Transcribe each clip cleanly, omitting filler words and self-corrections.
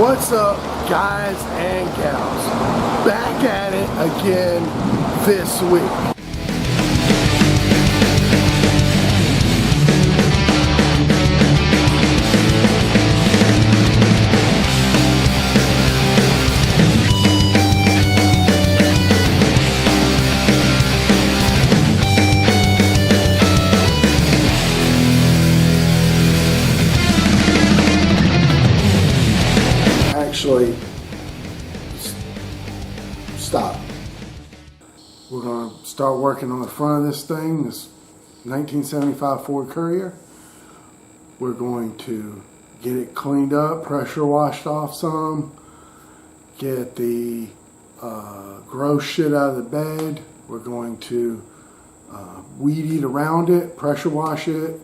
What's up, guys and gals? Back at it again this week. Actually, stop. We're going to start working on the front of this thing, this 1975 Ford Courier. We're going to get it cleaned up, pressure washed off some, get the gross shit out of the bed. We're going to weed eat around it, pressure wash it,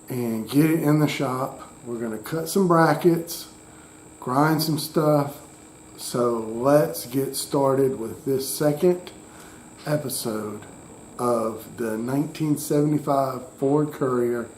and get it in the shop. We're going to cut some brackets, grind some stuff. So let's get started with this second episode of the 1975 Ford Courier.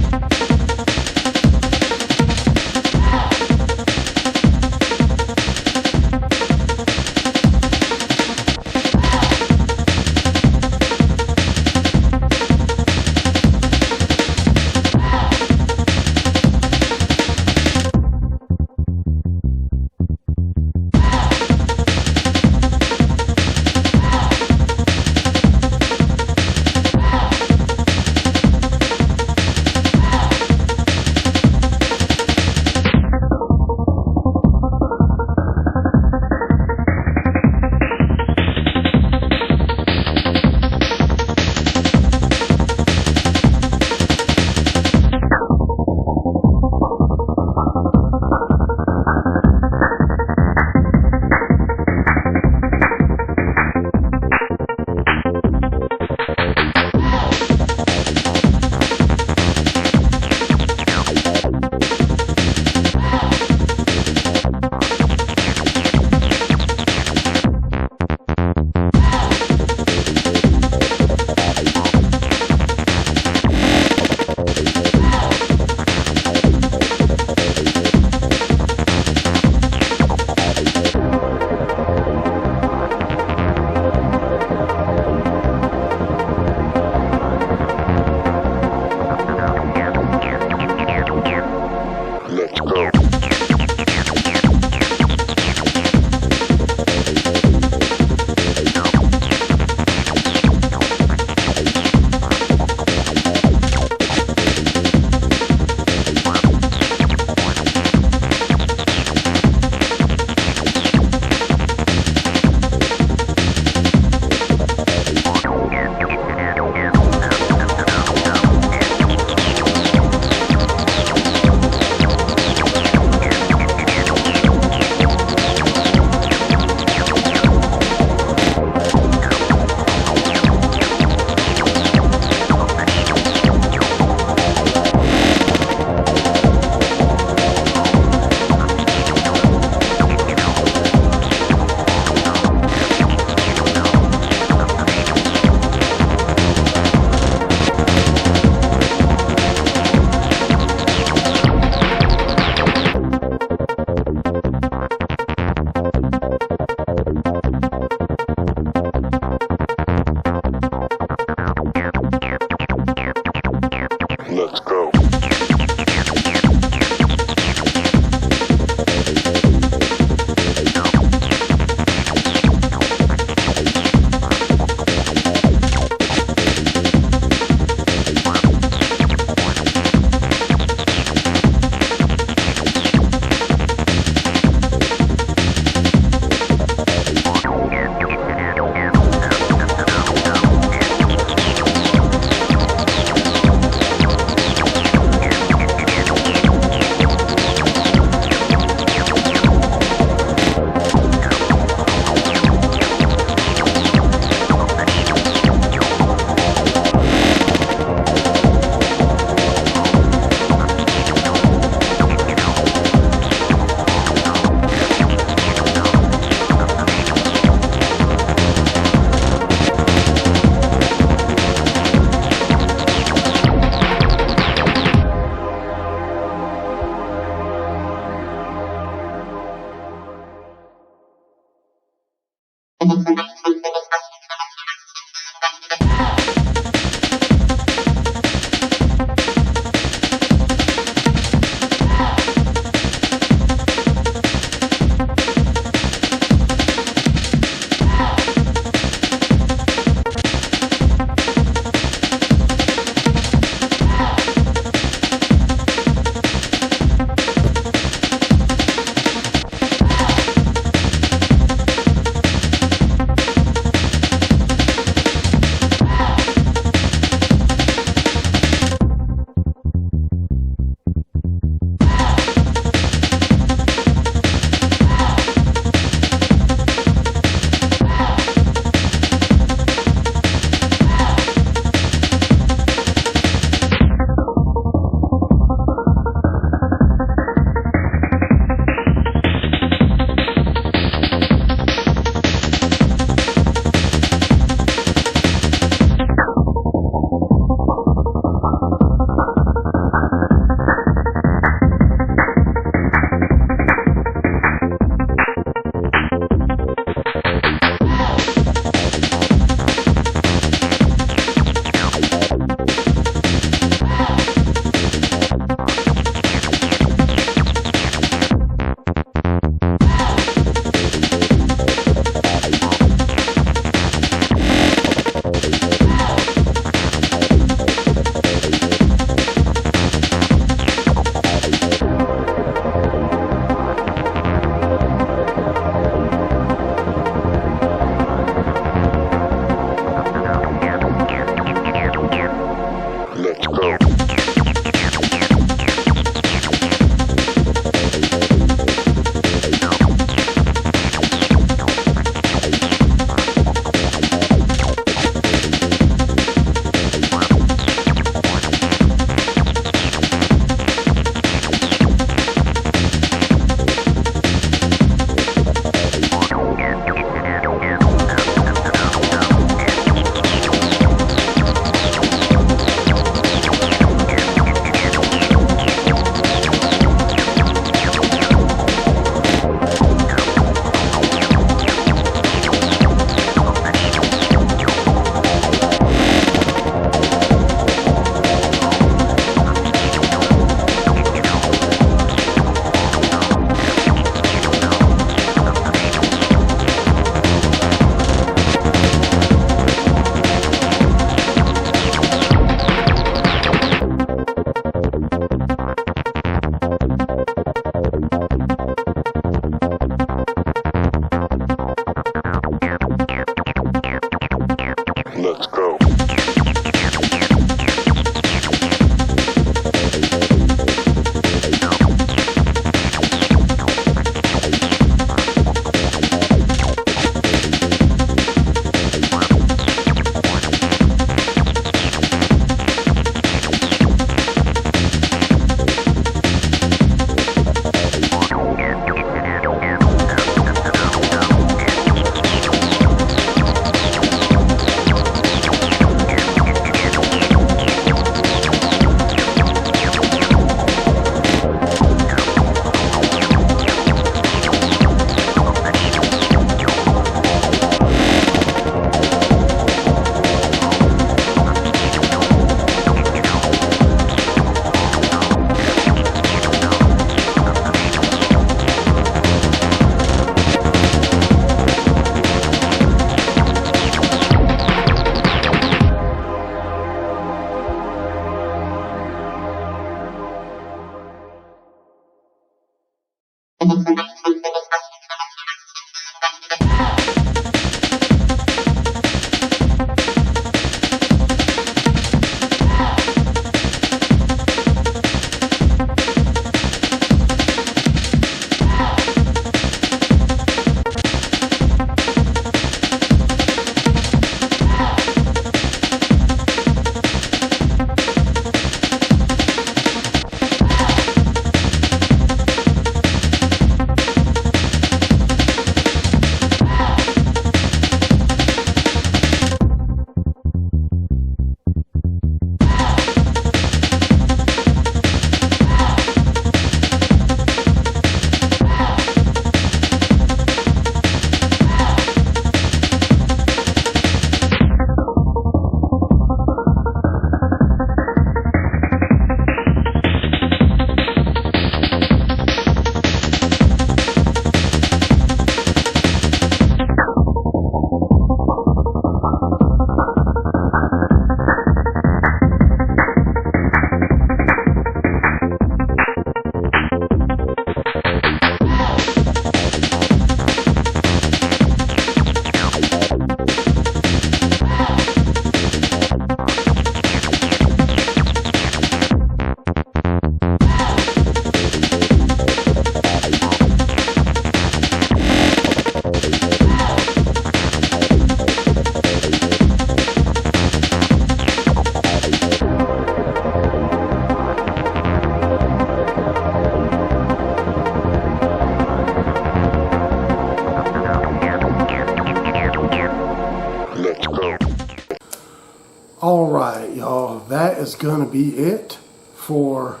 that is going to be it for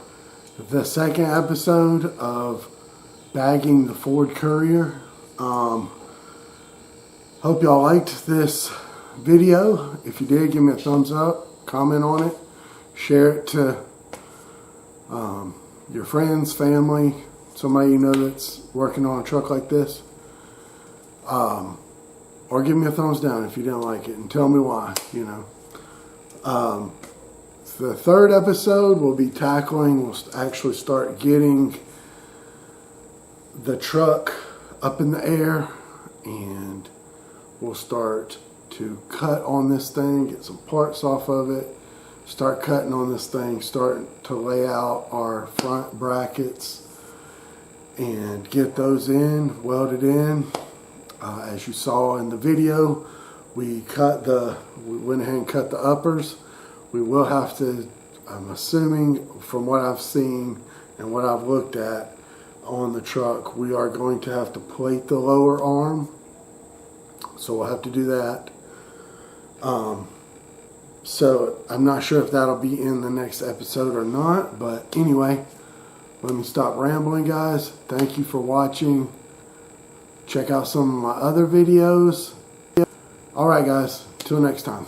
the second episode of Bagging the Ford Courier. Hope y'all liked this video. If you did, give me a thumbs up, comment on it, share it to your friends, family, somebody you know that's working on a truck like this. Or give me a thumbs down if you didn't like it and tell me why, you know. The third episode we'll be tackling, we'll actually start getting the truck up in the air, and we'll start to cut on this thing, get some parts off of it, start cutting on this thing, start to lay out our front brackets and get those in, welded in. As you saw in the video, we went ahead and cut the uppers. We will have to, I'm assuming from what I've seen and what I've looked at on the truck, we are going to have to plate the lower arm. So we'll have to do that. So I'm not sure if that'll be in the next episode or not. But anyway, let me stop rambling, guys. Thank you for watching. Check out some of my other videos. Alright guys, till next time.